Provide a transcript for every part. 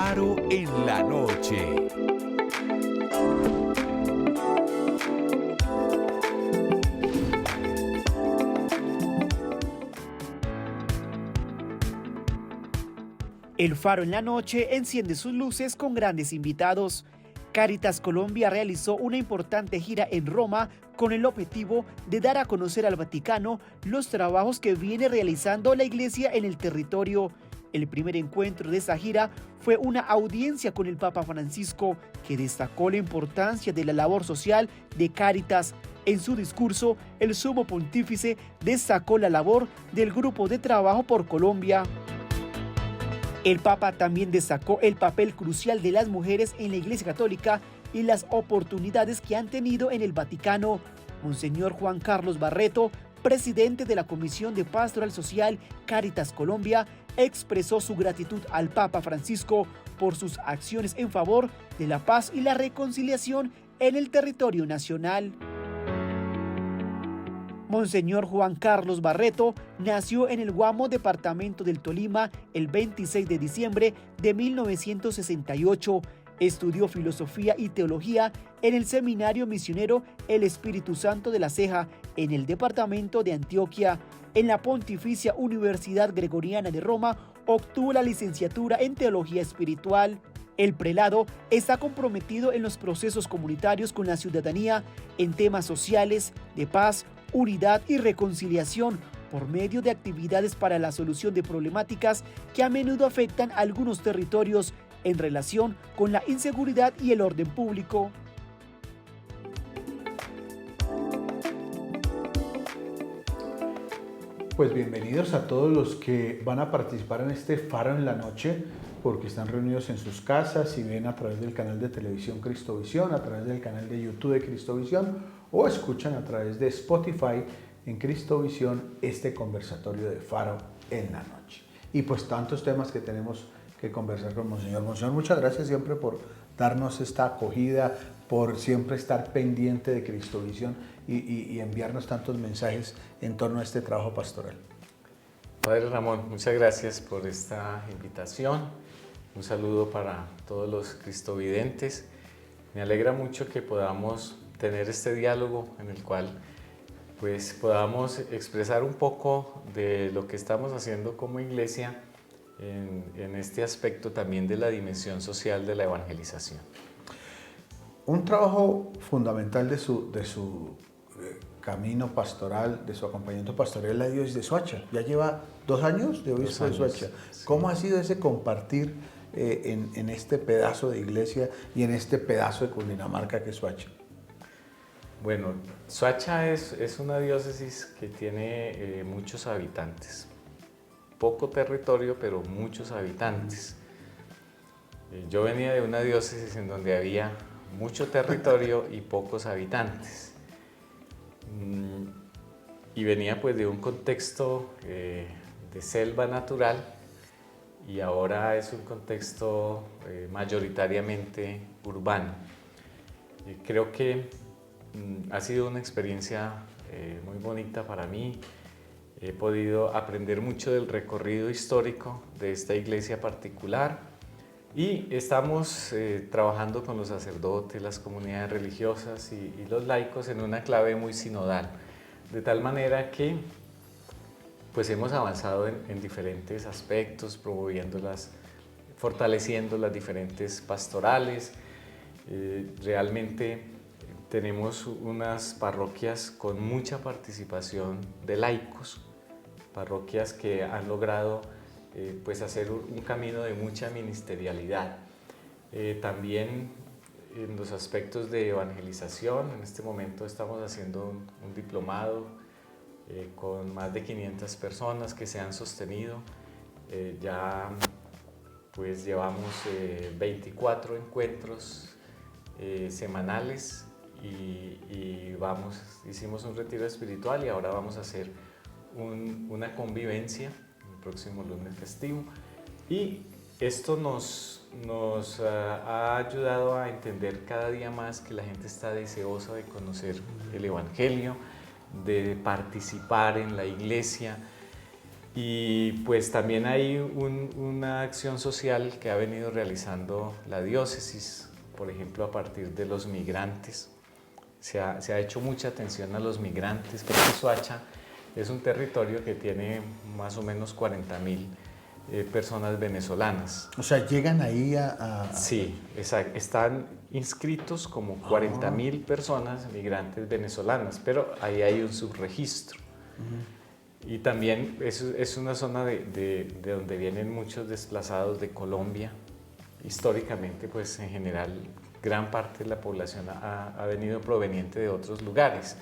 Faro en la noche. El Faro en la noche enciende sus luces con grandes invitados. Cáritas Colombia realizó una importante gira en Roma con el objetivo de dar a conocer al Vaticano los trabajos que viene realizando la Iglesia en el territorio. El primer encuentro de esa gira fue una audiencia con el Papa Francisco, que destacó la importancia de la labor social de Cáritas. En su discurso, el sumo pontífice destacó la labor del Grupo de Trabajo por Colombia. El Papa también destacó el papel crucial de las mujeres en la Iglesia Católica y las oportunidades que han tenido en el Vaticano. Monseñor Juan Carlos Barreto, presidente de la Comisión de Pastoral Social Cáritas Colombia, expresó su gratitud al Papa Francisco por sus acciones en favor de la paz y la reconciliación en el territorio nacional. Monseñor Juan Carlos Barreto nació en el Guamo, departamento del Tolima, el 26 de diciembre de 1968. Estudió filosofía y teología en el Seminario Misionero El Espíritu Santo de La Ceja, en el departamento de Antioquia. En la Pontificia Universidad Gregoriana de Roma obtuvo la licenciatura en Teología Espiritual. El prelado está comprometido en los procesos comunitarios con la ciudadanía, en temas sociales, de paz, unidad y reconciliación, por medio de actividades para la solución de problemáticas que a menudo afectan a algunos territorios en relación con la inseguridad y el orden público. Pues bienvenidos a todos los que van a participar en este Faro en la noche, porque están reunidos en sus casas y ven a través del canal de televisión Cristovisión, a través del canal de YouTube de Cristovisión, o escuchan a través de Spotify en Cristovisión este conversatorio de Faro en la noche. Y pues tantos temas que tenemos que conversar con Monseñor. Monseñor, muchas gracias siempre por darnos esta acogida, por siempre estar pendiente de Cristovisión y enviarnos tantos mensajes en torno a este trabajo pastoral. Padre Ramón, muchas gracias por esta invitación. Un saludo para todos los cristovidentes. Me alegra mucho que podamos tener este diálogo en el cual pues podamos expresar un poco de lo que estamos haciendo como iglesia en este aspecto también de la dimensión social de la evangelización. Un trabajo fundamental de su camino pastoral, de su acompañamiento pastoral, es la diócesis de Soacha. Ya lleva 2 años de obispo de Soacha. Sí. ¿Cómo ha sido ese compartir en este pedazo de iglesia y en este pedazo de Cundinamarca que es Soacha? Bueno, Soacha es una diócesis que tiene muchos habitantes. Poco territorio, pero muchos habitantes. Yo venía de una diócesis en donde había mucho territorio y pocos habitantes. Y venía pues de un contexto de selva natural y ahora es un contexto mayoritariamente urbano. Creo que ha sido una experiencia muy bonita para mí. He podido aprender mucho del recorrido histórico de esta iglesia particular y estamos trabajando con los sacerdotes, las comunidades religiosas y los laicos en una clave muy sinodal, de tal manera que pues hemos avanzado en diferentes aspectos, promoviéndolas, fortaleciendo las diferentes pastorales. Realmente tenemos unas parroquias con mucha participación de laicos, parroquias que han logrado pues hacer un camino de mucha ministerialidad. También en los aspectos de evangelización, en este momento estamos haciendo un diplomado con más de 500 personas que se han sostenido. Ya pues llevamos 24 encuentros semanales y hicimos un retiro espiritual y ahora vamos a hacer una convivencia el próximo lunes festivo, y esto nos ha ayudado a entender cada día más que la gente está deseosa de conocer el Evangelio, de participar en la iglesia. Y pues también hay una acción social que ha venido realizando la diócesis, por ejemplo, a partir de los migrantes. Se ha hecho mucha atención a los migrantes, porque Soacha es un territorio que tiene más o menos 40.000 personas venezolanas. O sea, llegan ahí Sí, están inscritos como 40.000 personas migrantes venezolanas, pero ahí hay un subregistro. Y también es una zona de donde vienen muchos desplazados de Colombia. Históricamente, pues en general, gran parte de la población ha venido proveniente de otros lugares.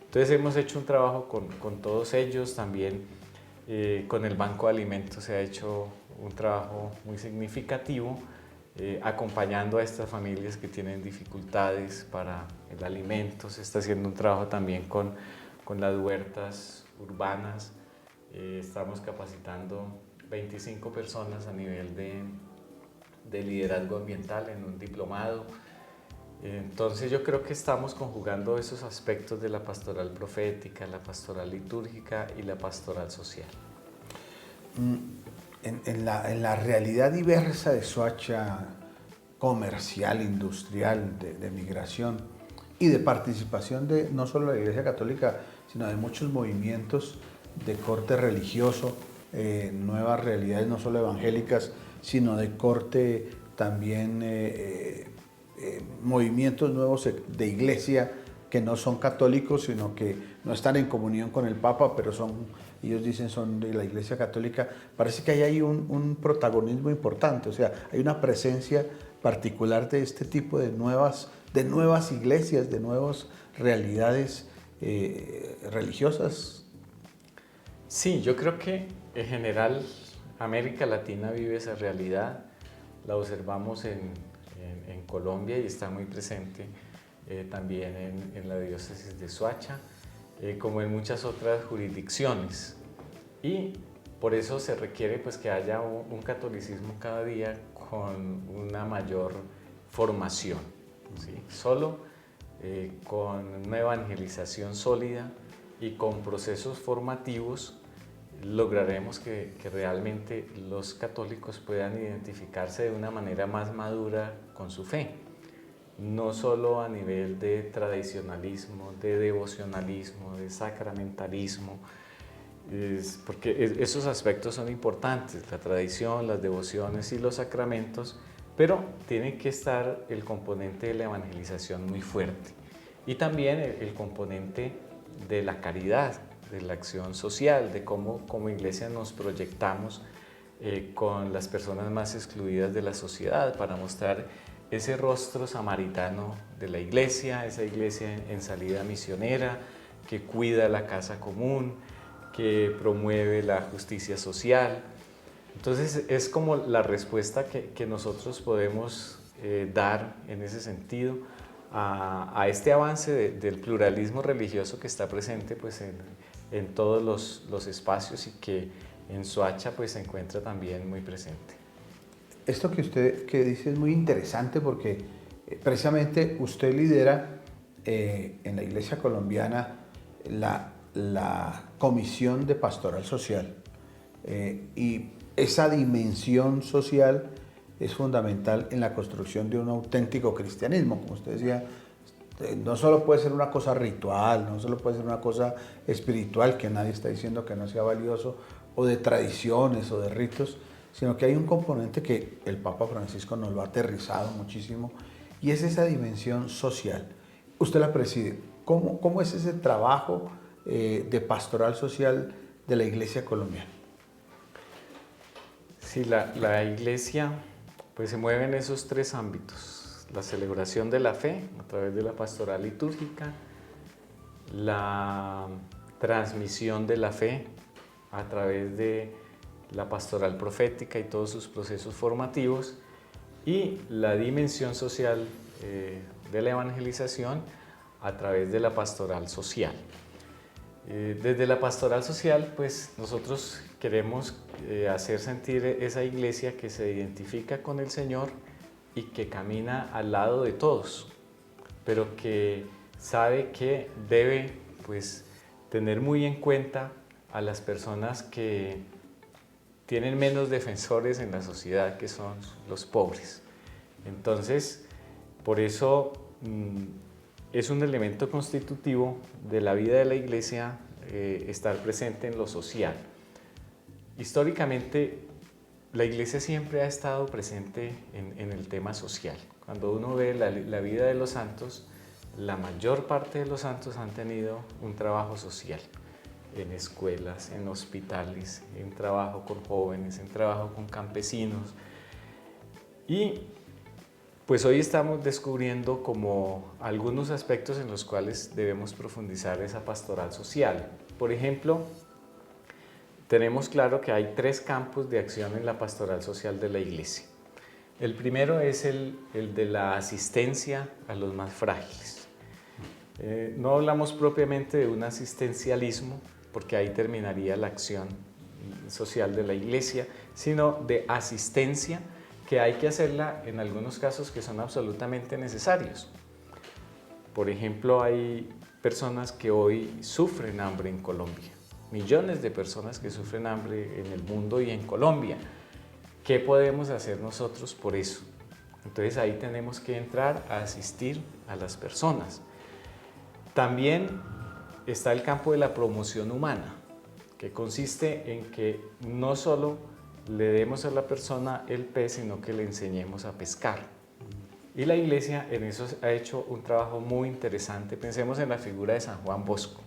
Entonces hemos hecho un trabajo con todos ellos, también con el Banco de Alimentos se ha hecho un trabajo muy significativo, acompañando a estas familias que tienen dificultades para el alimento. Se está haciendo un trabajo también con las huertas urbanas. Estamos capacitando 25 personas a nivel de liderazgo ambiental en un diplomado. Entonces yo creo que estamos conjugando esos aspectos de la pastoral profética, la pastoral litúrgica y la pastoral social. En la realidad diversa de Soacha, comercial, industrial, de migración y de participación de no solo la Iglesia Católica, sino de muchos movimientos de corte religioso, nuevas realidades no solo evangélicas, sino de corte también movimientos nuevos de iglesia que no son católicos, sino que no están en comunión con el Papa, pero ellos dicen son de la Iglesia Católica. Parece que ahí hay un protagonismo importante, o sea, hay una presencia particular de este tipo de nuevas iglesias, de nuevas realidades religiosas. Sí, yo creo que en general América Latina vive esa realidad, la observamos en Colombia y está muy presente también en la diócesis de Soacha, como en muchas otras jurisdicciones. Y por eso se requiere pues, que haya un catolicismo cada día con una mayor formación, ¿sí? Solo con una evangelización sólida y con procesos formativos lograremos que realmente los católicos puedan identificarse de una manera más madura con su fe, no solo a nivel de tradicionalismo, de devocionalismo, de sacramentalismo, porque esos aspectos son importantes, la tradición, las devociones y los sacramentos, pero tiene que estar el componente de la evangelización muy fuerte y también el componente de la caridad, de la acción social, de cómo como iglesia nos proyectamos con las personas más excluidas de la sociedad para mostrar ese rostro samaritano de la iglesia, esa iglesia en salida misionera, que cuida la casa común, que promueve la justicia social. Entonces es como la respuesta que nosotros podemos dar en ese sentido a este avance del pluralismo religioso que está presente pues, en todos los espacios y que en Soacha pues, se encuentra también muy presente. Esto que usted dice es muy interesante porque precisamente usted lidera en la Iglesia colombiana la Comisión de Pastoral Social y esa dimensión social es fundamental en la construcción de un auténtico cristianismo. Como usted decía, no solo puede ser una cosa ritual, no solo puede ser una cosa espiritual, que nadie está diciendo que no sea valioso, o de tradiciones o de ritos, sino que hay un componente que el Papa Francisco nos lo ha aterrizado muchísimo, y es esa dimensión social. Usted la preside. ¿Cómo es ese trabajo de pastoral social de la Iglesia colombiana? Sí, la Iglesia pues, se mueve en esos tres ámbitos: la celebración de la fe a través de la pastoral litúrgica, la transmisión de la fe a través de la pastoral profética y todos sus procesos formativos, y la dimensión social de la evangelización a través de la pastoral social. Desde la pastoral social, pues nosotros queremos hacer sentir esa iglesia que se identifica con el Señor y que camina al lado de todos, pero que sabe que debe pues, tener muy en cuenta a las personas que tienen menos defensores en la sociedad, que son los pobres. Entonces, por eso es un elemento constitutivo de la vida de la Iglesia estar presente en lo social. Históricamente, la Iglesia siempre ha estado presente en el tema social. Cuando uno ve la vida de los santos, la mayor parte de los santos han tenido un trabajo social, en escuelas, en hospitales, en trabajo con jóvenes, en trabajo con campesinos. Y pues hoy estamos descubriendo como algunos aspectos en los cuales debemos profundizar esa pastoral social. Por ejemplo, tenemos claro que hay 3 campos de acción en la pastoral social de la Iglesia. El primero es el de la asistencia a los más frágiles. No hablamos propiamente de un asistencialismo, porque ahí terminaría la acción social de la Iglesia, sino de asistencia, que hay que hacerla en algunos casos que son absolutamente necesarios. Por ejemplo, hay personas que hoy sufren hambre en Colombia, millones de personas que sufren hambre en el mundo y en Colombia. ¿Qué podemos hacer nosotros por eso? Entonces ahí tenemos que entrar a asistir a las personas. También está el campo de la promoción humana, que consiste en que no solo le demos a la persona el pez, sino que le enseñemos a pescar. Y la Iglesia en eso ha hecho un trabajo muy interesante. Pensemos en la figura de San Juan Bosco.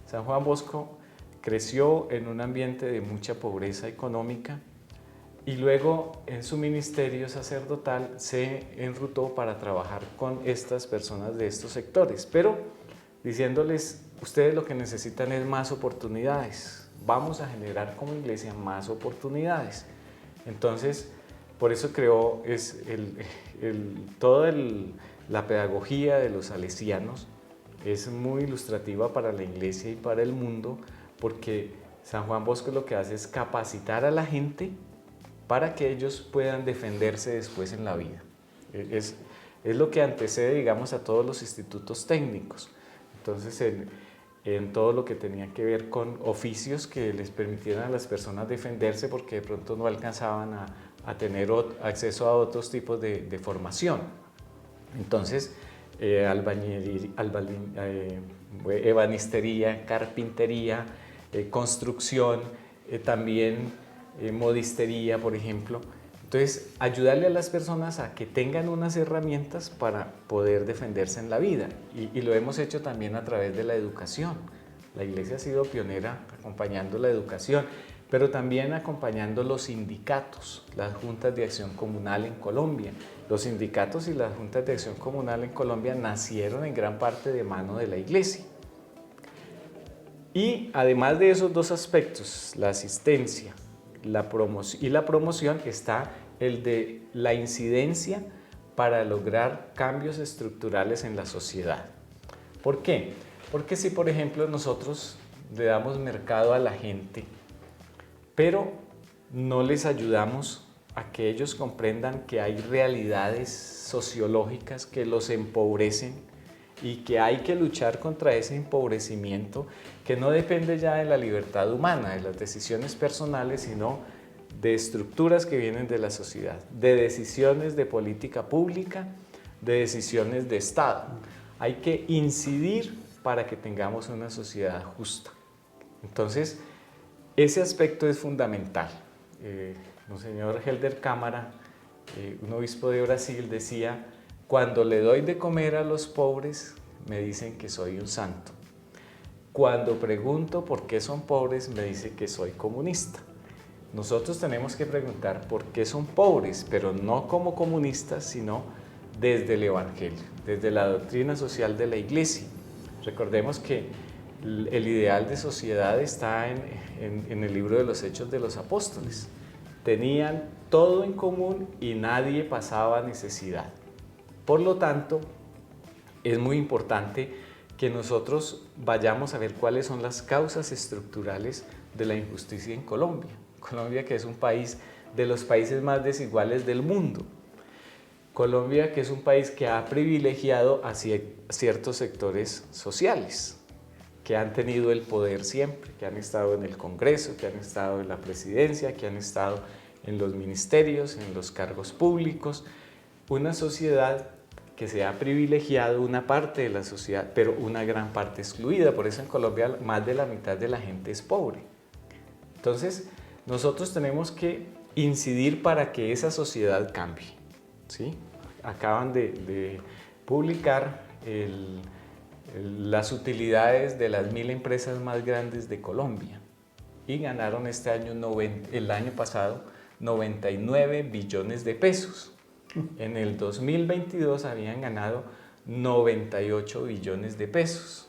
San Juan Bosco creció en un ambiente de mucha pobreza económica y luego en su ministerio sacerdotal se enrutó para trabajar con estas personas de estos sectores, pero diciéndoles: ustedes lo que necesitan es más oportunidades. Vamos a generar como Iglesia más oportunidades. Entonces, por eso creó toda la pedagogía de los salesianos. Es muy ilustrativa para la Iglesia y para el mundo, porque San Juan Bosco lo que hace es capacitar a la gente para que ellos puedan defenderse después en la vida. Es lo que antecede, digamos, a todos los institutos técnicos. Entonces, en todo lo que tenía que ver con oficios que les permitieran a las personas defenderse, porque de pronto no alcanzaban a tener acceso a otros tipos de formación. Entonces, ebanistería, carpintería, construcción, también modistería, por ejemplo. Entonces, ayudarle a las personas a que tengan unas herramientas para poder defenderse en la vida. Y lo hemos hecho también a través de la educación. La Iglesia ha sido pionera acompañando la educación, pero también acompañando los sindicatos, las juntas de acción comunal en Colombia. Los sindicatos y las juntas de acción comunal en Colombia nacieron en gran parte de mano de la Iglesia. Y además de esos 2 aspectos, la asistencia y la promoción, está el de la incidencia para lograr cambios estructurales en la sociedad. ¿Por qué? Porque si, por ejemplo, nosotros le damos mercado a la gente, pero no les ayudamos a que ellos comprendan que hay realidades sociológicas que los empobrecen y que hay que luchar contra ese empobrecimiento, que no depende ya de la libertad humana, de las decisiones personales, sino de estructuras que vienen de la sociedad, de decisiones de política pública, de decisiones de Estado. Hay que incidir para que tengamos una sociedad justa. Entonces, ese aspecto es fundamental. Monseñor Helder Cámara, un obispo de Brasil, decía: cuando le doy de comer a los pobres, me dicen que soy un santo. Cuando pregunto por qué son pobres, me dicen que soy comunista. Nosotros tenemos que preguntar por qué son pobres, pero no como comunistas, sino desde el Evangelio, desde la doctrina social de la Iglesia. Recordemos que el ideal de sociedad está en el libro de los Hechos de los Apóstoles. Tenían todo en común y nadie pasaba necesidad. Por lo tanto, es muy importante que nosotros vayamos a ver cuáles son las causas estructurales de la injusticia en Colombia. Colombia, que es un país de los países más desiguales del mundo. Colombia, que es un país que ha privilegiado a ciertos sectores sociales. que han tenido el poder siempre, que han estado en el Congreso, que han estado en la presidencia, que han estado en los ministerios, en los cargos públicos. Una sociedad que se ha privilegiado una parte de la sociedad, pero una gran parte excluida. Por eso en Colombia más de la mitad de la gente es pobre. Entonces, nosotros tenemos que incidir para que esa sociedad cambie, ¿sí? Acaban de publicar las utilidades de las 1000 empresas más grandes de Colombia y ganaron este año, el año pasado, 99 billones de pesos. En el 2022 habían ganado 98 billones de pesos.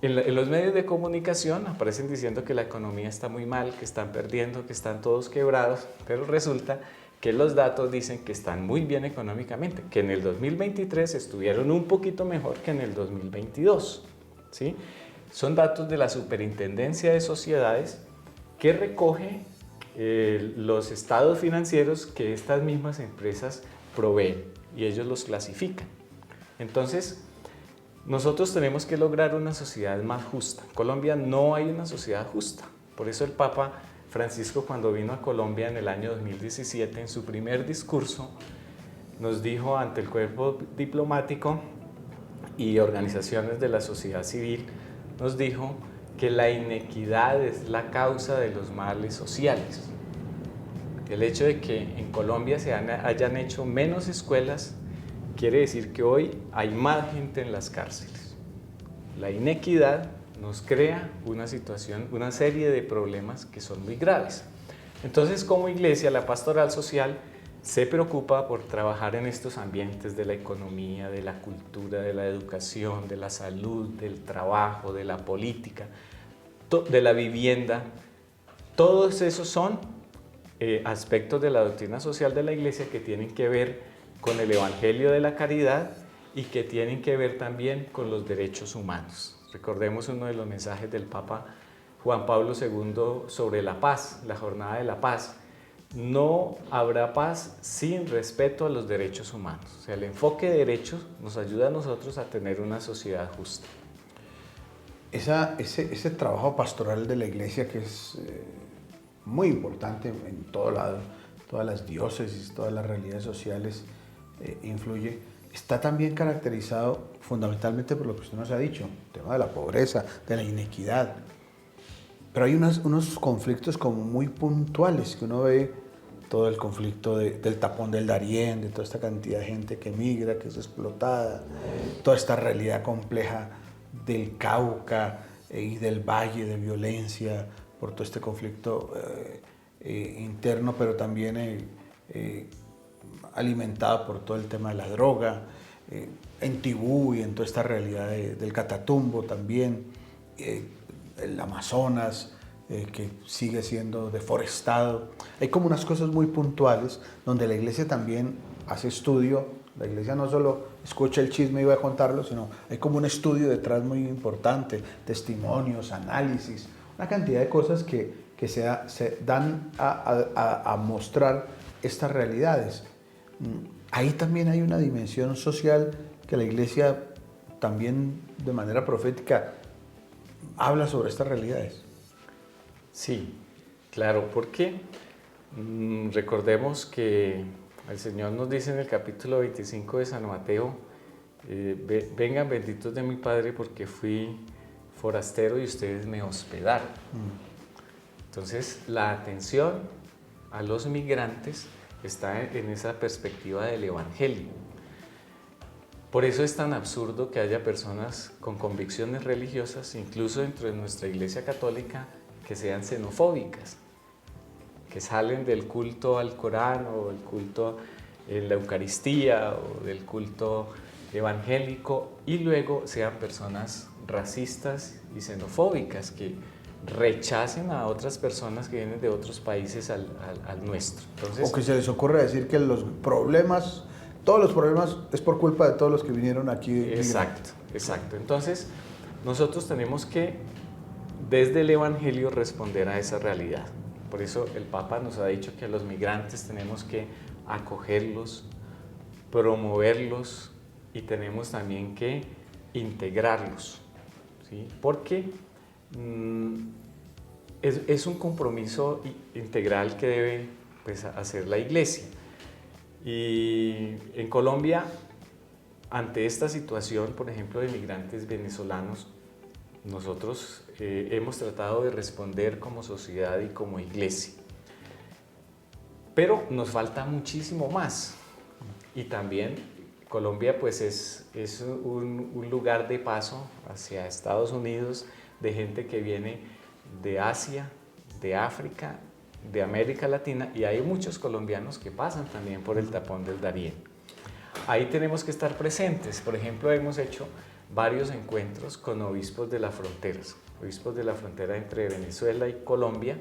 En los medios de comunicación aparecen diciendo que la economía está muy mal, que están perdiendo, que están todos quebrados, pero resulta que los datos dicen que están muy bien económicamente, que en el 2023 estuvieron un poquito mejor que en el 2022, ¿sí? Son datos de la Superintendencia de Sociedades que recoge los estados financieros que estas mismas empresas proveen y ellos los clasifican. Entonces, nosotros tenemos que lograr una sociedad más justa. En Colombia no hay una sociedad justa. Por eso el Papa Francisco, cuando vino a Colombia en el año 2017, en su primer discurso, nos dijo ante el cuerpo diplomático y organizaciones de la sociedad civil, nos dijo que la inequidad es la causa de los males sociales. El hecho de que en Colombia hayan hecho menos escuelas quiere decir que hoy hay más gente en las cárceles. La inequidad nos crea una situación, una serie de problemas que son muy graves. Entonces, como iglesia, la pastoral social se preocupa por trabajar en estos ambientes de la economía, de la cultura, de la educación, de la salud, del trabajo, de la política, de la vivienda. Todos esos son aspectos de la doctrina social de la iglesia que tienen que ver con el evangelio de la caridad y que tienen que ver también con los derechos humanos. Recordemos uno de los mensajes del Papa Juan Pablo II sobre la paz, la jornada de la paz. No habrá paz sin respeto a los derechos humanos. O sea, el enfoque de derechos nos ayuda a nosotros a tener una sociedad justa. Ese trabajo pastoral de la iglesia que es muy importante en todo lado, todas las diócesis, todas las realidades sociales influye, está también caracterizado fundamentalmente por lo que usted nos ha dicho, el tema de la pobreza, de la inequidad. Pero hay unos conflictos como muy puntuales que uno ve, todo el conflicto del tapón del Darién, de toda esta cantidad de gente que migra, que es explotada, toda esta realidad compleja del Cauca y del Valle de violencia por todo este conflicto interno, pero también alimentado por todo el tema de la droga, en Tibú y en toda esta realidad del Catatumbo también, el Amazonas, que sigue siendo deforestado. Hay como unas cosas muy puntuales donde la iglesia también hace estudio. La iglesia no solo escucha el chisme y va a contarlo, sino hay como un estudio detrás muy importante, testimonios, análisis, una cantidad de cosas que se dan a mostrar estas realidades. Ahí también hay una dimensión social que la iglesia también de manera profética habla sobre estas realidades. Sí, claro, porque recordemos que el Señor nos dice en el capítulo 25 de San Mateo, vengan benditos de mi Padre porque fui forastero y ustedes me hospedaron. Entonces, la atención a los migrantes está en esa perspectiva del Evangelio. Por eso es tan absurdo que haya personas con convicciones religiosas, incluso dentro de nuestra Iglesia Católica, que sean xenofóbicas, que salen del culto al Corán o del culto en la Eucaristía o del culto evangélico y luego sean personas racistas y xenofóbicas que rechacen a otras personas que vienen de otros países al nuestro. Entonces, o que se les ocurre decir que todos los problemas es por culpa de todos los que vinieron aquí. Exacto. Entonces, nosotros tenemos que desde el Evangelio responder a esa realidad. Por eso el Papa nos ha dicho que a los migrantes tenemos que acogerlos, promoverlos y tenemos también que integrarlos, ¿sí? Porque es un compromiso integral que debe pues, hacer la Iglesia. Y en Colombia, ante esta situación, por ejemplo, de migrantes venezolanos, nosotros hemos tratado de responder como sociedad y como Iglesia. Pero nos falta muchísimo más. Y también Colombia pues es un lugar de paso hacia Estados Unidos de gente que viene de Asia, de África, de América Latina, y hay muchos colombianos que pasan también por el tapón del Darién. Ahí tenemos que estar presentes. Por ejemplo, hemos hecho varios encuentros con obispos de las fronteras entre Venezuela y Colombia,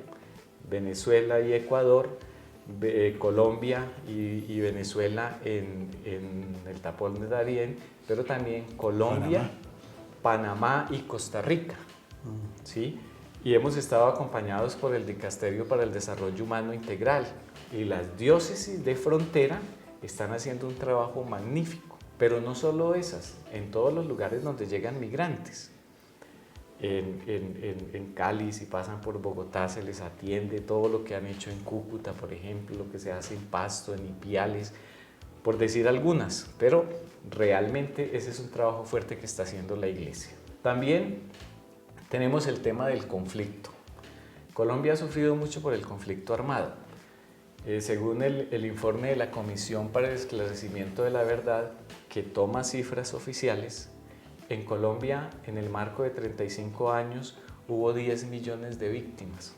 Venezuela y Ecuador, Colombia y Venezuela en el tapón del Darién, pero también Colombia, Panamá y Costa Rica, ¿sí? Y hemos estado acompañados por el Dicasterio para el Desarrollo Humano Integral, y las diócesis de frontera están haciendo un trabajo magnífico, pero no solo esas, en todos los lugares donde llegan migrantes. En Cali, si pasan por Bogotá, se les atiende todo lo que han hecho en Cúcuta, por ejemplo, lo que se hace en Pasto, en Ipiales, por decir algunas, pero realmente ese es un trabajo fuerte que está haciendo la Iglesia. También tenemos el tema del conflicto. Colombia ha sufrido mucho por el conflicto armado. Según el informe de la Comisión para el Esclarecimiento de la Verdad, que toma cifras oficiales, en Colombia, en el marco de 35 años, hubo 10 millones de víctimas.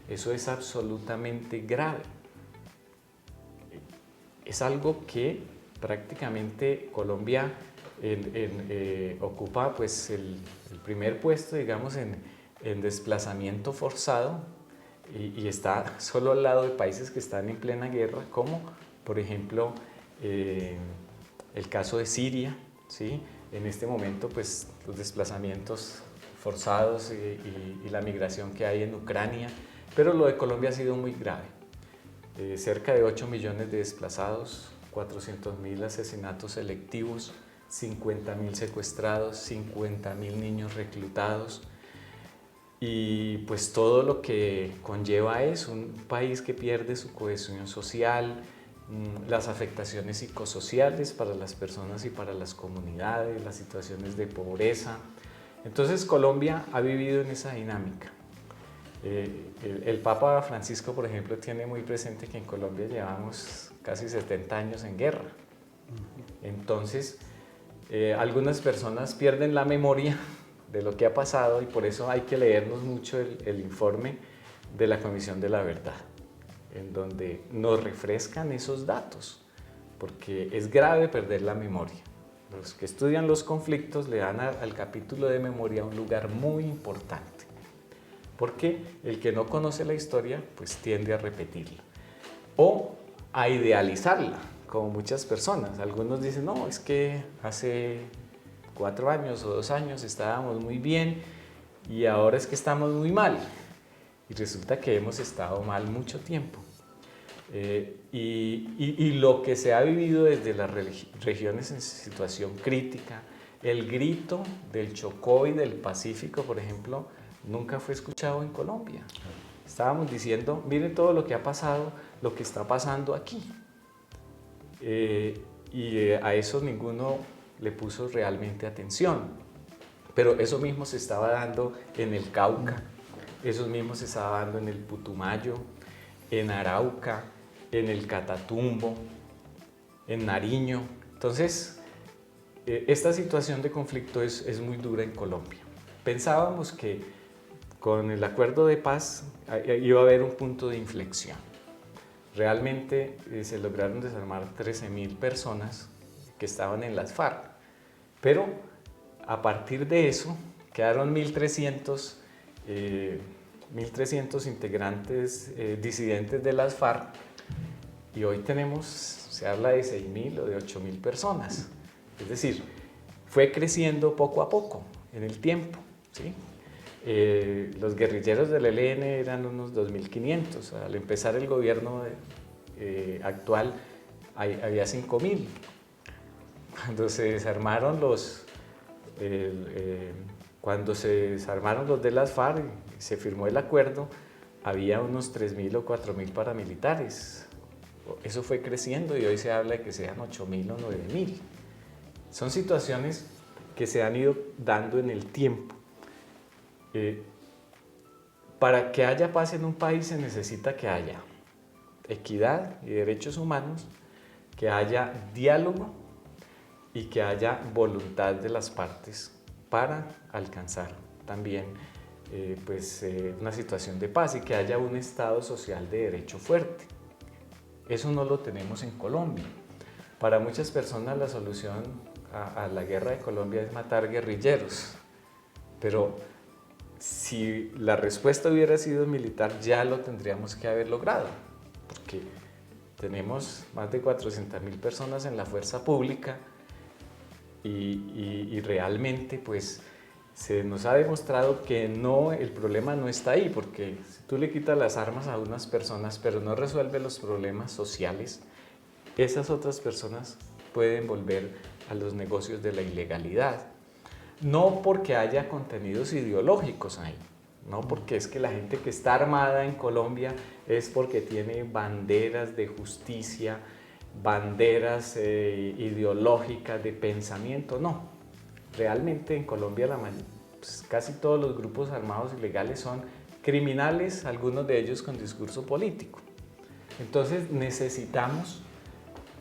Eso es absolutamente grave. Es algo que prácticamente Colombia ocupa pues, el primer puesto, digamos, en desplazamiento forzado, y está solo al lado de países que están en plena guerra, como por ejemplo el caso de Siria, ¿sí? En este momento, pues, los desplazamientos forzados y la migración que hay en Ucrania, pero lo de Colombia ha sido muy grave. Cerca de 8 millones de desplazados, 400.000 asesinatos selectivos, 50.000 secuestrados, 50.000 niños reclutados, y pues todo lo que conlleva es un país que pierde su cohesión social, las afectaciones psicosociales para las personas y para las comunidades, las situaciones de pobreza. Entonces Colombia ha vivido en esa dinámica. El Papa Francisco, por ejemplo, tiene muy presente que en Colombia llevamos casi 70 años en guerra. Entonces, algunas personas pierden la memoria de lo que ha pasado, y por eso hay que leernos mucho el informe de la Comisión de la Verdad, en donde nos refrescan esos datos, porque es grave perder la memoria. Los que estudian los conflictos le dan al capítulo de memoria un lugar muy importante, porque el que no conoce la historia pues tiende a repetirla o a idealizarla, como muchas personas. Algunos dicen, no, es que hace 4 años o 2 años estábamos muy bien y ahora es que estamos muy mal. Y resulta que hemos estado mal mucho tiempo. Y lo que se ha vivido desde las regiones en situación crítica, el grito del Chocó y del Pacífico, por ejemplo, nunca fue escuchado en Colombia. Estábamos diciendo, miren todo lo que ha pasado, lo que está pasando aquí. A eso ninguno le puso realmente atención. Pero eso mismo se estaba dando en el Cauca, eso mismo se estaba dando en el Putumayo, en Arauca, en el Catatumbo, en Nariño. Entonces, esta situación de conflicto es muy dura en Colombia. Pensábamos que con el acuerdo de paz iba a haber un punto de inflexión. Realmente se lograron desarmar 13.000 personas que estaban en las FARC, pero a partir de eso quedaron 1.300 integrantes disidentes de las FARC, y hoy se habla de 6.000 o de 8.000 personas. Es decir, fue creciendo poco a poco en el tiempo, ¿sí? Los guerrilleros del ELN eran unos 2.500. Al empezar el gobierno actual había 5.000. Cuando se desarmaron Cuando se desarmaron los de las FARC y se firmó el acuerdo, había unos 3.000 o 4.000 paramilitares. Eso fue creciendo y hoy se habla de que sean 8.000 o 9.000. Son situaciones que se han ido dando en el tiempo. Para que haya paz en un país se necesita que haya equidad y derechos humanos, que haya diálogo y que haya voluntad de las partes para alcanzar también una situación de paz y que haya un Estado social de derecho fuerte. Eso no lo tenemos en Colombia. Para muchas personas la solución a la guerra de Colombia es matar guerrilleros, pero si la respuesta hubiera sido militar ya lo tendríamos que haber logrado, porque tenemos más de 400.000 personas en la fuerza pública y realmente pues se nos ha demostrado que el problema no está ahí, porque si tú le quitas las armas a unas personas pero no resuelve los problemas sociales, esas otras personas pueden volver a los negocios de la ilegalidad. No porque haya contenidos ideológicos ahí, no porque es que la gente que está armada en Colombia es porque tiene banderas de justicia, banderas ideológicas de pensamiento, no. Realmente en Colombia casi todos los grupos armados ilegales son criminales, algunos de ellos con discurso político. Entonces necesitamos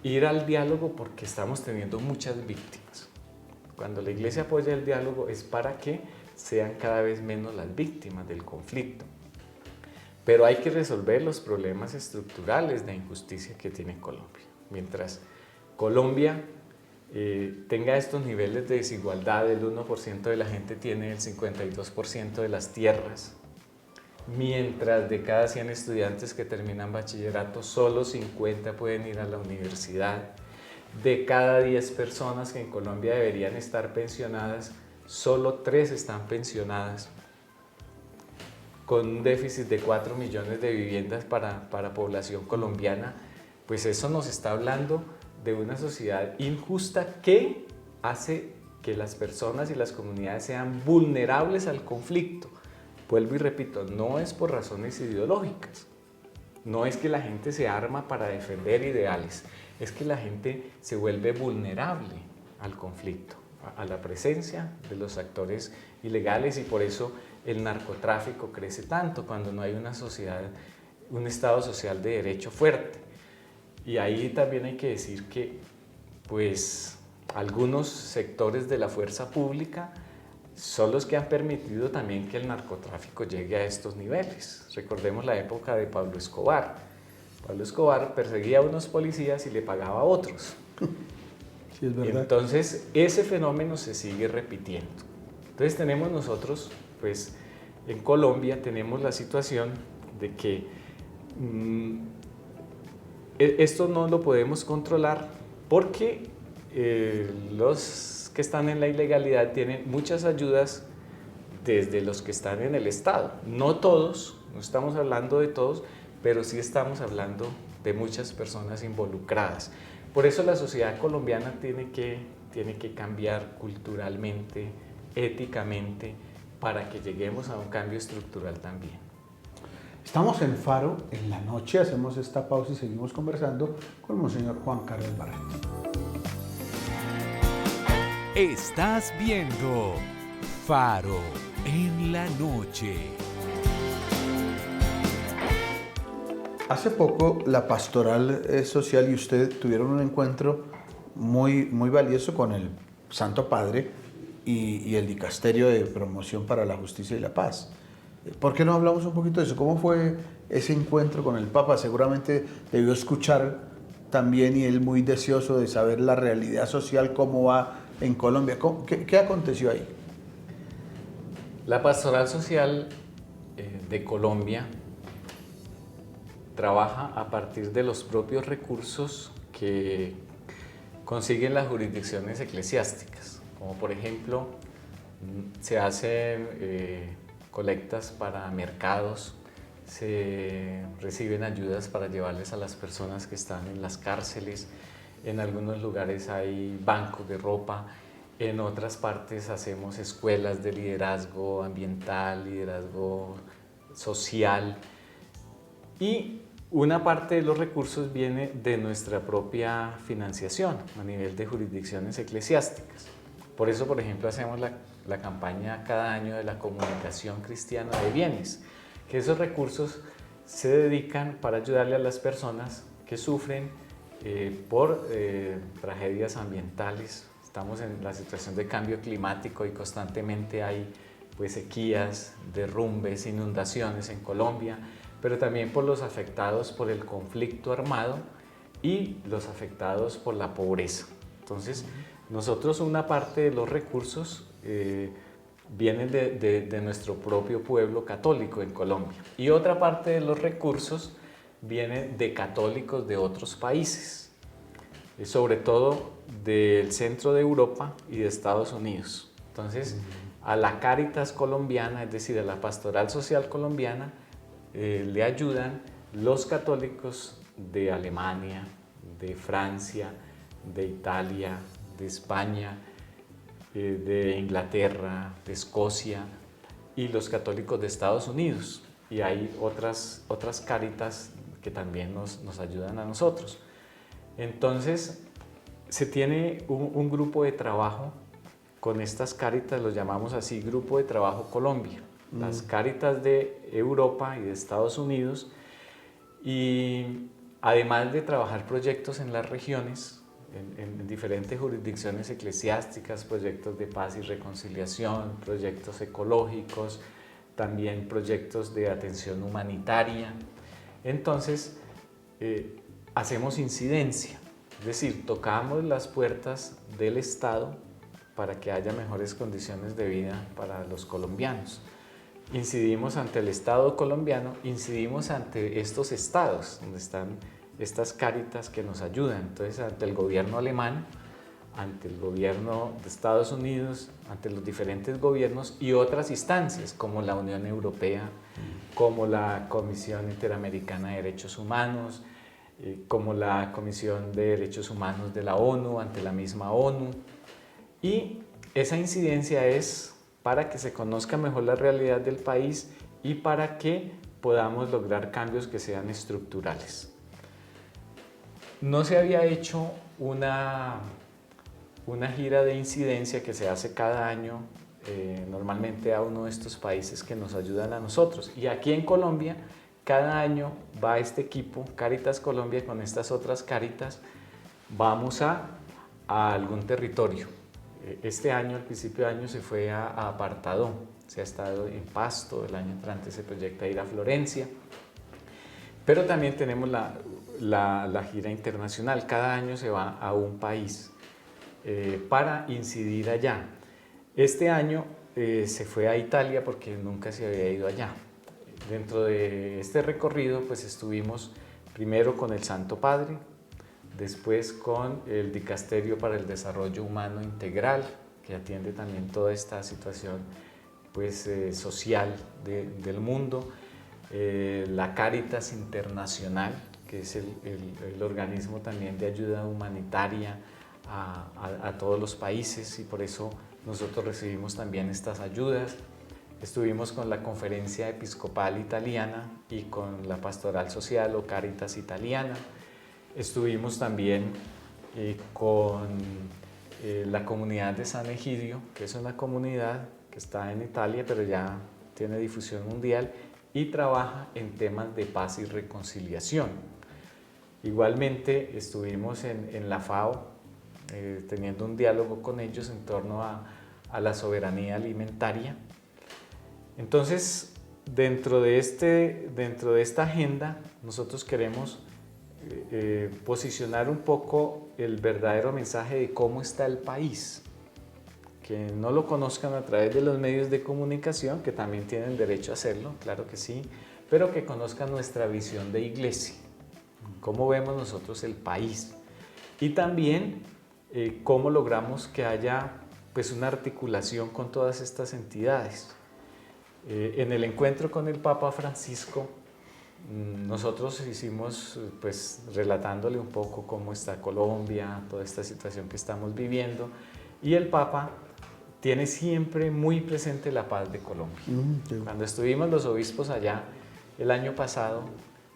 ir al diálogo porque estamos teniendo muchas víctimas. Cuando la Iglesia apoya el diálogo es para que sean cada vez menos las víctimas del conflicto. Pero hay que resolver los problemas estructurales de injusticia que tiene Colombia. Mientras Colombia tenga estos niveles de desigualdad, el 1% de la gente tiene el 52% de las tierras, mientras de cada 100 estudiantes que terminan bachillerato, solo 50 pueden ir a la universidad. De cada 10 personas que en Colombia deberían estar pensionadas, solo 3 están pensionadas, con un déficit de 4 millones de viviendas para población colombiana, pues eso nos está hablando de una sociedad injusta que hace que las personas y las comunidades sean vulnerables al conflicto. Vuelvo y repito, no es por razones ideológicas, no es que la gente se arma para defender ideales, es que la gente se vuelve vulnerable al conflicto, a la presencia de los actores ilegales, y por eso el narcotráfico crece tanto cuando no hay una sociedad, un Estado social de derecho fuerte. Y ahí también hay que decir que pues algunos sectores de la fuerza pública son los que han permitido también que el narcotráfico llegue a estos niveles. Recordemos la época de Pablo Escobar. Pablo Escobar perseguía a unos policías y le pagaba a otros. Sí, es verdad. Entonces, ese fenómeno se sigue repitiendo. Entonces tenemos nosotros, pues en Colombia tenemos la situación de que esto no lo podemos controlar porque los que están en la ilegalidad tienen muchas ayudas desde los que están en el Estado. No todos, no estamos hablando de todos, pero sí estamos hablando de muchas personas involucradas. Por eso la sociedad colombiana tiene que cambiar culturalmente, éticamente, para que lleguemos a un cambio estructural también. Estamos en Faro en la noche, hacemos esta pausa y seguimos conversando con Monseñor Juan Carlos Barret. Estás viendo Faro en la noche. Hace poco la pastoral social y usted tuvieron un encuentro muy valioso con el Santo Padre y el Dicasterio de Promoción para la Justicia y la Paz. ¿Por qué no hablamos un poquito de eso? ¿Cómo fue ese encuentro con el Papa? Seguramente debió escuchar también, y él muy deseoso de saber la realidad social, cómo va en Colombia. ¿Qué aconteció ahí? La pastoral social de Colombia trabaja a partir de los propios recursos que consiguen las jurisdicciones eclesiásticas, como por ejemplo se hacen colectas para mercados, se reciben ayudas para llevarles a las personas que están en las cárceles, en algunos lugares hay bancos de ropa, En otras partes hacemos escuelas de liderazgo ambiental, liderazgo social, y una parte de los recursos viene de nuestra propia financiación a nivel de jurisdicciones eclesiásticas. Por eso, por ejemplo, hacemos la campaña cada año de la comunicación cristiana de bienes, que esos recursos se dedican para ayudarle a las personas que sufren por tragedias ambientales. Estamos en la situación de cambio climático y constantemente hay pues, sequías, derrumbes, inundaciones en Colombia, pero también por los afectados por el conflicto armado y los afectados por la pobreza. Entonces, nosotros una parte de los recursos vienen de nuestro propio pueblo católico en Colombia, y otra parte de los recursos vienen de católicos de otros países, sobre todo del centro de Europa y de Estados Unidos. Entonces, a la Cáritas colombiana, es decir, a la Pastoral Social colombiana, le ayudan los católicos de Alemania, de Francia, de Italia, de España, de Inglaterra, de Escocia, y los católicos de Estados Unidos. Y hay otras Cáritas que también nos ayudan a nosotros. Entonces, se tiene un grupo de trabajo con estas Cáritas, los llamamos así, Grupo de Trabajo Colombia. Las Cáritas de Europa y de Estados Unidos, y además de trabajar proyectos en las regiones, en diferentes jurisdicciones eclesiásticas, proyectos de paz y reconciliación, proyectos ecológicos, también proyectos de atención humanitaria. Entonces, hacemos incidencia, es decir, tocamos las puertas del Estado para que haya mejores condiciones de vida para los colombianos. Incidimos ante el Estado colombiano, incidimos ante estos estados donde están estas Cáritas que nos ayudan. Entonces, ante el gobierno alemán, ante el gobierno de Estados Unidos, ante los diferentes gobiernos y otras instancias como la Unión Europea, como la Comisión Interamericana de Derechos Humanos, como la Comisión de Derechos Humanos de la ONU, ante la misma ONU. Y esa incidencia es para que se conozca mejor la realidad del país y para que podamos lograr cambios que sean estructurales. No se había hecho una gira de incidencia que se hace cada año, normalmente a uno de estos países que nos ayudan a nosotros. Y aquí en Colombia, cada año va este equipo, Cáritas Colombia, con estas otras Cáritas, vamos a algún territorio. Este año, al principio de año, se fue a Apartadó, se ha estado en Pasto, el año entrante se proyecta ir a Florencia, pero también tenemos la gira internacional, cada año se va a un país para incidir allá. Este año se fue a Italia porque nunca se había ido allá. Dentro de este recorrido pues estuvimos primero con el Santo Padre, después con el Dicasterio para el Desarrollo Humano Integral, que atiende también toda esta situación pues, social del mundo, la Cáritas Internacional, que es el organismo también de ayuda humanitaria a todos los países, y por eso nosotros recibimos también estas ayudas. Estuvimos con la Conferencia Episcopal Italiana y con la Pastoral Social o Cáritas Italiana. Estuvimos también con la comunidad de San Egidio, que es una comunidad que está en Italia, pero ya tiene difusión mundial y trabaja en temas de paz y reconciliación. Igualmente estuvimos en la FAO teniendo un diálogo con ellos en torno a la soberanía alimentaria. Entonces, dentro de esta agenda, nosotros queremos posicionar un poco el verdadero mensaje de cómo está el país, que no lo conozcan a través de los medios de comunicación, que también tienen derecho a hacerlo, claro que sí, pero que conozcan nuestra visión de iglesia, cómo vemos nosotros el país, y también cómo logramos que haya pues, una articulación con todas estas entidades. En el encuentro con el Papa Francisco, nosotros hicimos, pues, relatándole un poco cómo está Colombia, toda esta situación que estamos viviendo, Y el Papa tiene siempre muy presente la paz de Colombia. Cuando estuvimos los obispos allá el año pasado,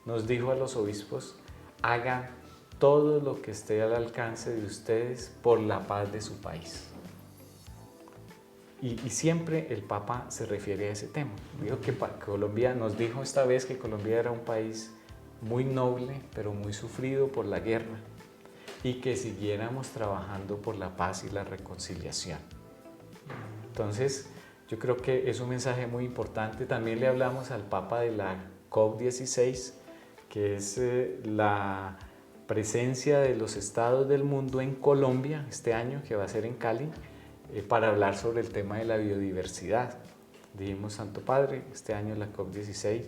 nos dijo a los obispos: hagan todo lo que esté al alcance de ustedes por la paz de su país. Y siempre el Papa se refiere a ese tema. Dijo que Colombia, nos dijo esta vez que Colombia era un país muy noble, pero muy sufrido por la guerra, y que siguiéramos trabajando por la paz y la reconciliación. Entonces, yo creo que es un mensaje muy importante. También le hablamos al Papa de la COP16, que es la presencia de los estados del mundo en Colombia este año, que va a ser en Cali, para hablar sobre el tema de la biodiversidad. Dijimos: Santo Padre, este año la COP16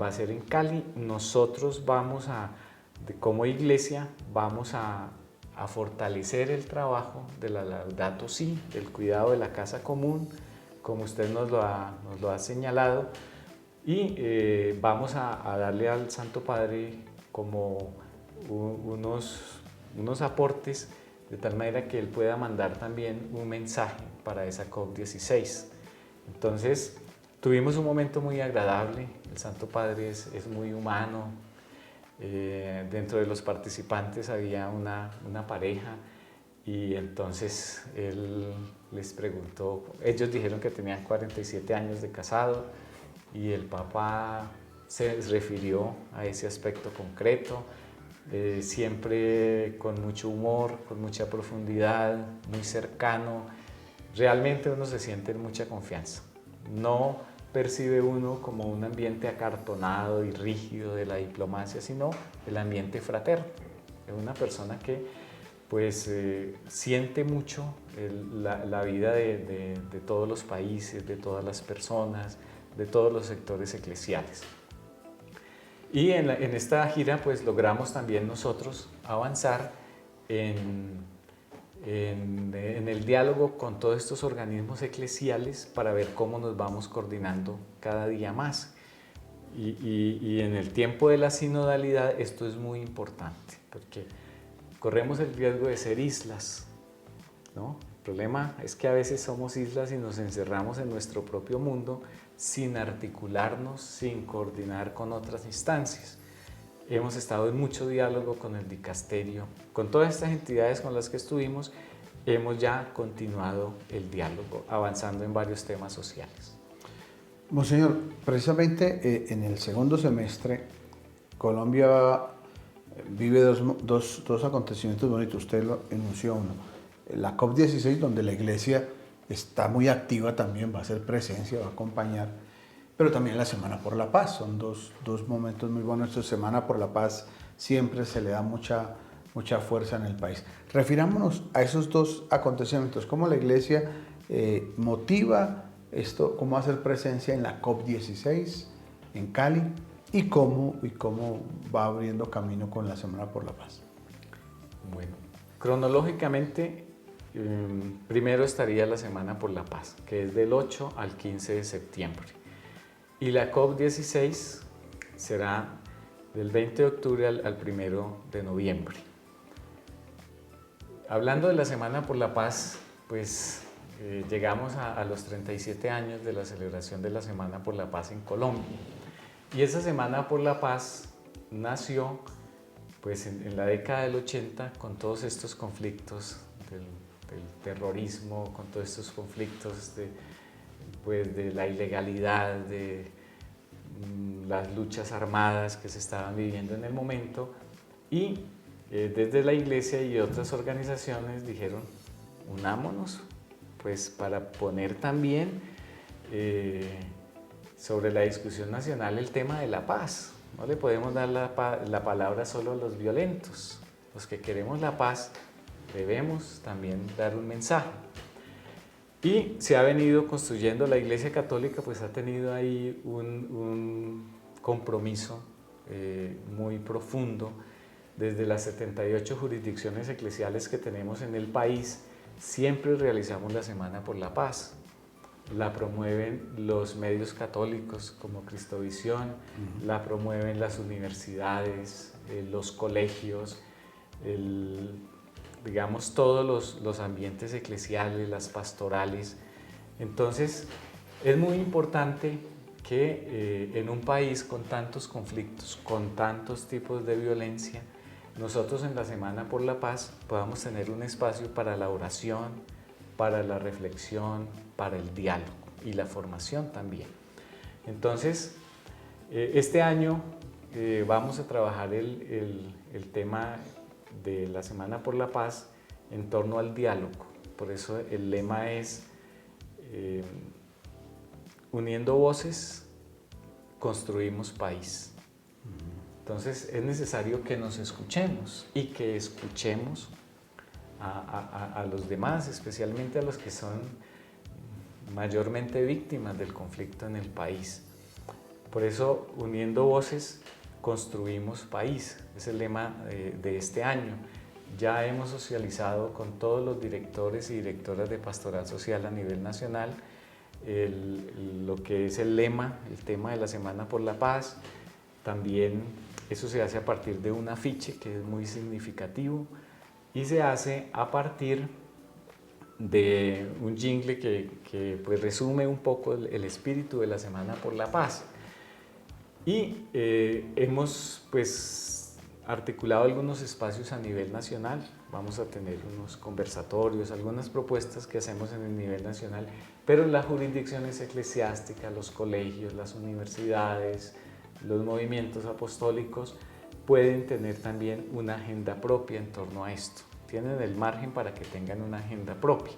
va a ser en Cali. Nosotros vamos como iglesia, vamos a fortalecer el trabajo de la Laudato Si, del cuidado de la casa común, como usted nos lo ha señalado, y vamos a darle al Santo Padre como unos aportes, de tal manera que él pueda mandar también un mensaje para esa COP16. Entonces, tuvimos un momento muy agradable. El Santo Padre es muy humano. Dentro de los participantes había una pareja, y entonces él les preguntó, ellos dijeron que tenían 47 años de casado, y el Papa se refirió a ese aspecto concreto, siempre con mucho humor, con mucha profundidad, muy cercano. Realmente uno se siente en mucha confianza. No percibe uno como un ambiente acartonado y rígido de la diplomacia, sino el ambiente fraterno. Es una persona que pues siente mucho la vida de todos los países, de todas las personas, de todos los sectores eclesiales. Y en esta gira pues logramos también nosotros avanzar en el diálogo con todos estos organismos eclesiales para ver cómo nos vamos coordinando cada día más. Y en el tiempo de la sinodalidad esto es muy importante, porque corremos el riesgo de ser islas, ¿no? El problema es que a veces somos islas y nos encerramos en nuestro propio mundo sin articularnos, sin coordinar con otras instancias. Hemos estado en mucho diálogo con el dicasterio, con todas estas entidades con las que estuvimos. Hemos ya continuado el diálogo, avanzando en varios temas sociales. Monseñor, precisamente en el segundo semestre, Colombia vive dos acontecimientos bonitos. Usted lo enunció uno. La COP16, donde la Iglesia está muy activa también, va a ser presencia, va a acompañar, pero también la Semana por la Paz. Son dos momentos muy buenos. Esta Semana por la Paz siempre se le da mucha fuerza en el país. Refirámonos a esos dos acontecimientos, cómo la Iglesia motiva esto, cómo hacer presencia en la COP16 en Cali, y cómo va abriendo camino con la Semana por la Paz. Bueno, cronológicamente, primero estaría la Semana por la Paz, que es del 8 al 15 de septiembre. Y la COP16 será del 20 de octubre al 1 de noviembre. Hablando de la Semana por la Paz, pues llegamos a los 37 años de la celebración de la Semana por la Paz en Colombia. Y esa Semana por la Paz nació pues, en la década del 80 con todos estos conflictos del terrorismo, con todos estos conflictos de la ilegalidad, de las luchas armadas que se estaban viviendo en el momento. Y desde la Iglesia y otras organizaciones dijeron: unámonos pues, para poner también sobre la discusión nacional el tema de la paz. No le podemos dar la palabra solo a los violentos. Los que queremos la paz debemos también dar un mensaje. Y se ha venido construyendo, la Iglesia Católica pues ha tenido ahí un compromiso muy profundo. Desde las 78 jurisdicciones eclesiales que tenemos en el país, siempre realizamos la Semana por la Paz. La promueven los medios católicos como Cristovisión, la promueven las universidades, los colegios, digamos, todos los ambientes eclesiales, las pastorales. Entonces, es muy importante que en un país con tantos conflictos, con tantos tipos de violencia, nosotros en la Semana por la Paz podamos tener un espacio para la oración, para la reflexión, para el diálogo y la formación también. Entonces, este año vamos a trabajar el tema de la Semana por la Paz en torno al diálogo. Por eso el lema es uniendo voces, construimos país. Entonces es necesario que nos escuchemos y que escuchemos a los demás, especialmente a los que son mayormente víctimas del conflicto en el país. Por eso, uniendo voces, construimos país. Es el lema de este año. Ya hemos socializado con todos los directores y directoras de Pastoral Social a nivel nacional lo que es el lema, el tema de la Semana por la Paz. También eso se hace a partir de un afiche que es muy significativo y se hace a partir de un jingle que pues resume un poco el espíritu de la Semana por la Paz. Y hemos pues articulado algunos espacios a nivel nacional. Vamos a tener unos conversatorios, algunas propuestas que hacemos en el nivel nacional, pero las jurisdicciones eclesiásticas, los colegios, las universidades, los movimientos apostólicos pueden tener también una agenda propia en torno a esto. Tienen el margen para que tengan una agenda propia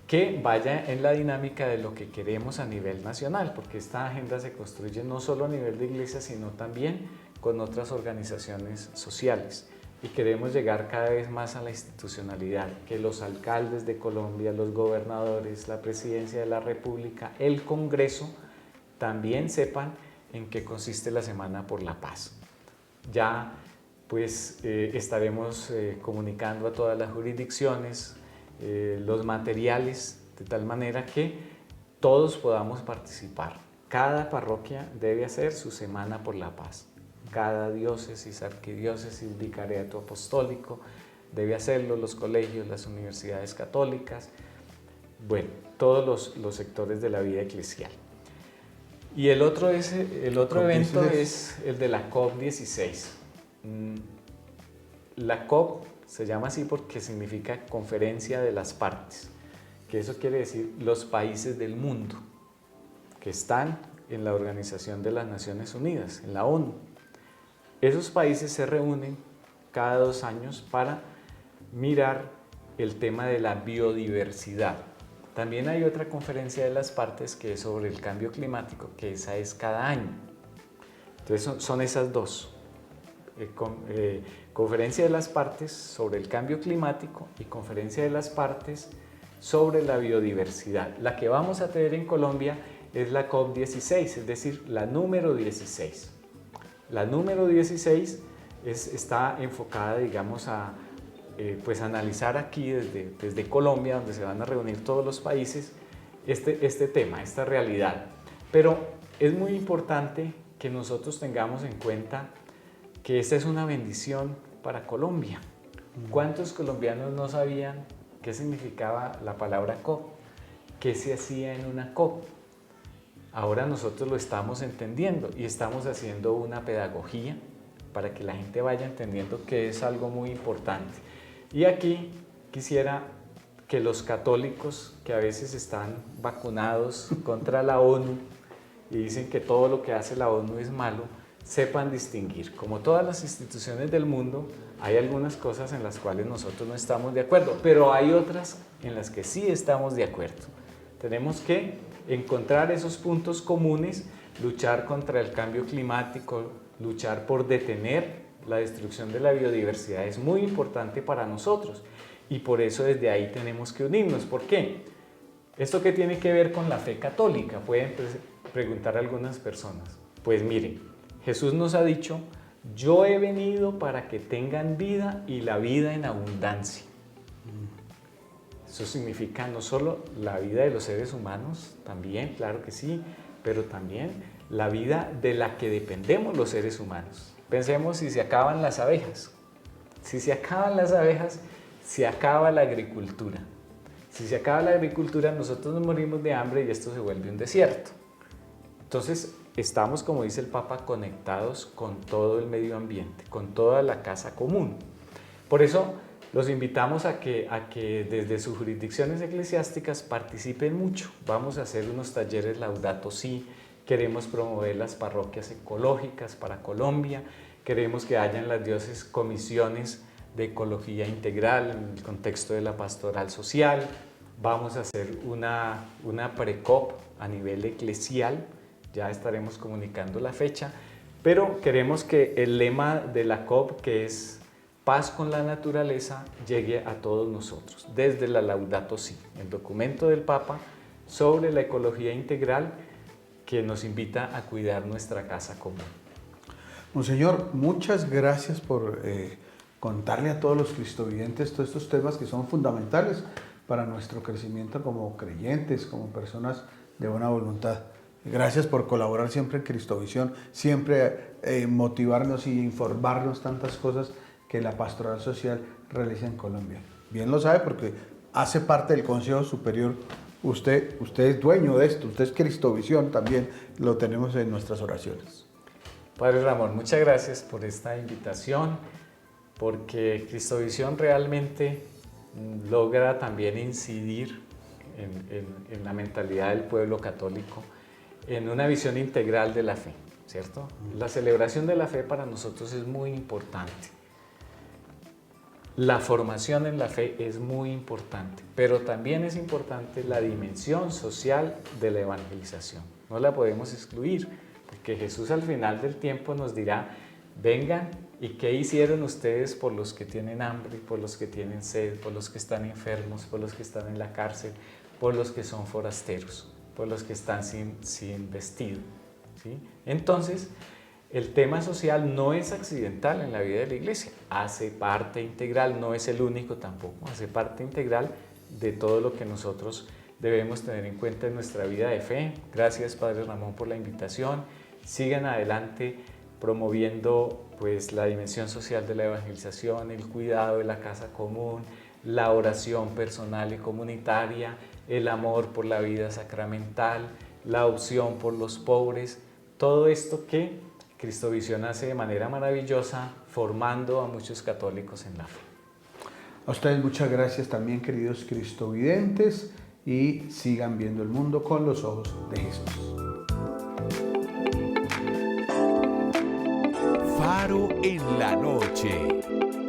que vaya en la dinámica de lo que queremos a nivel nacional, porque esta agenda se construye no solo a nivel de iglesia, sino también con otras organizaciones sociales. Y queremos llegar cada vez más a la institucionalidad, que los alcaldes de Colombia, los gobernadores, la Presidencia de la República, el Congreso, también sepan en qué consiste la Semana por la Paz. Ya pues estaremos comunicando a todas las jurisdicciones los materiales de tal manera que todos podamos participar. Cada parroquia debe hacer su Semana por la Paz. Cada diócesis, arquidiócesis, vicariato apostólico debe hacerlo, los colegios, las universidades católicas, bueno, todos los sectores de la vida eclesial. Y el otro evento es el de la COP16. La COP se llama así porque significa Conferencia de las Partes, que eso quiere decir los países del mundo que están en la Organización de las Naciones Unidas, en la ONU. Esos países se reúnen cada 2 años para mirar el tema de la biodiversidad. También hay otra conferencia de las partes que es sobre el cambio climático, que esa es cada año. Entonces son esas dos. Conferencia de las partes sobre el cambio climático y conferencia de las partes sobre la biodiversidad. La que vamos a tener en Colombia es la COP16, es decir, la número 16. La número 16 está enfocada, digamos, a pues analizar aquí desde Colombia, donde se van a reunir todos los países, este tema, esta realidad. Pero es muy importante que nosotros tengamos en cuenta que esta es una bendición para Colombia. ¿Cuántos colombianos no sabían qué significaba la palabra COP? ¿Qué se hacía en una COP? Ahora nosotros lo estamos entendiendo y estamos haciendo una pedagogía para que la gente vaya entendiendo que es algo muy importante. Y aquí quisiera que los católicos que a veces están vacunados contra la ONU y dicen que todo lo que hace la ONU es malo, sepan distinguir. Como todas las instituciones del mundo, hay algunas cosas en las cuales nosotros no estamos de acuerdo, pero hay otras en las que sí estamos de acuerdo. Tenemos que encontrar esos puntos comunes, luchar contra el cambio climático, luchar por detener la destrucción de la biodiversidad es muy importante para nosotros y por eso desde ahí tenemos que unirnos. ¿Por qué? ¿Esto qué tiene que ver con la fe católica? Pueden preguntar algunas personas. Pues miren, Jesús nos ha dicho, yo he venido para que tengan vida y la vida en abundancia. Eso significa no solo la vida de los seres humanos, también, claro que sí, pero también la vida de la que dependemos los seres humanos. Pensemos si se acaban las abejas. Si se acaban las abejas, se acaba la agricultura. Si se acaba la agricultura, nosotros nos morimos de hambre y esto se vuelve un desierto. Entonces, estamos, como dice el Papa, conectados con todo el medio ambiente, con toda la casa común. Por eso, los invitamos a que desde sus jurisdicciones eclesiásticas participen mucho. Vamos a hacer unos talleres Laudato Si, queremos promover las parroquias ecológicas para Colombia, queremos que haya en las diócesis comisiones de ecología integral en el contexto de la pastoral social. Vamos a hacer una pre-COP a nivel eclesial, ya estaremos comunicando la fecha, pero queremos que el lema de la COP, que es paz con la naturaleza, llegue a todos nosotros, desde la Laudato Si, el documento del Papa sobre la ecología integral que nos invita a cuidar nuestra casa común. Monseñor, muchas gracias por contarle a todos los cristovidentes todos estos temas que son fundamentales para nuestro crecimiento como creyentes, como personas de buena voluntad. Gracias por colaborar siempre en Cristovisión, siempre motivarnos y informarnos tantas cosas que la pastoral social realiza en Colombia. Bien lo sabe porque hace parte del Consejo Superior. Usted es dueño de esto, usted es Cristovisión, también lo tenemos en nuestras oraciones. Padre Ramón, muchas gracias por esta invitación, porque Cristovisión realmente logra también incidir en la mentalidad del pueblo católico, en una visión integral de la fe, ¿cierto? La celebración de la fe para nosotros es muy importante. La formación en la fe es muy importante, pero también es importante la dimensión social de la evangelización. No la podemos excluir, porque Jesús al final del tiempo nos dirá, vengan y qué hicieron ustedes por los que tienen hambre, por los que tienen sed, por los que están enfermos, por los que están en la cárcel, por los que son forasteros, por los que están sin vestido, ¿sí? Entonces, el tema social no es accidental en la vida de la Iglesia, hace parte integral, no es el único tampoco, hace parte integral de todo lo que nosotros debemos tener en cuenta en nuestra vida de fe. Gracias, Padre Ramón, por la invitación. Sigan adelante promoviendo pues, la dimensión social de la evangelización, el cuidado de la casa común, la oración personal y comunitaria, el amor por la vida sacramental, la opción por los pobres, todo esto que Cristovisión hace de manera maravillosa, formando a muchos católicos en la fe. A ustedes muchas gracias también, queridos cristovidentes, y sigan viendo el mundo con los ojos de Jesús. Faro en la noche.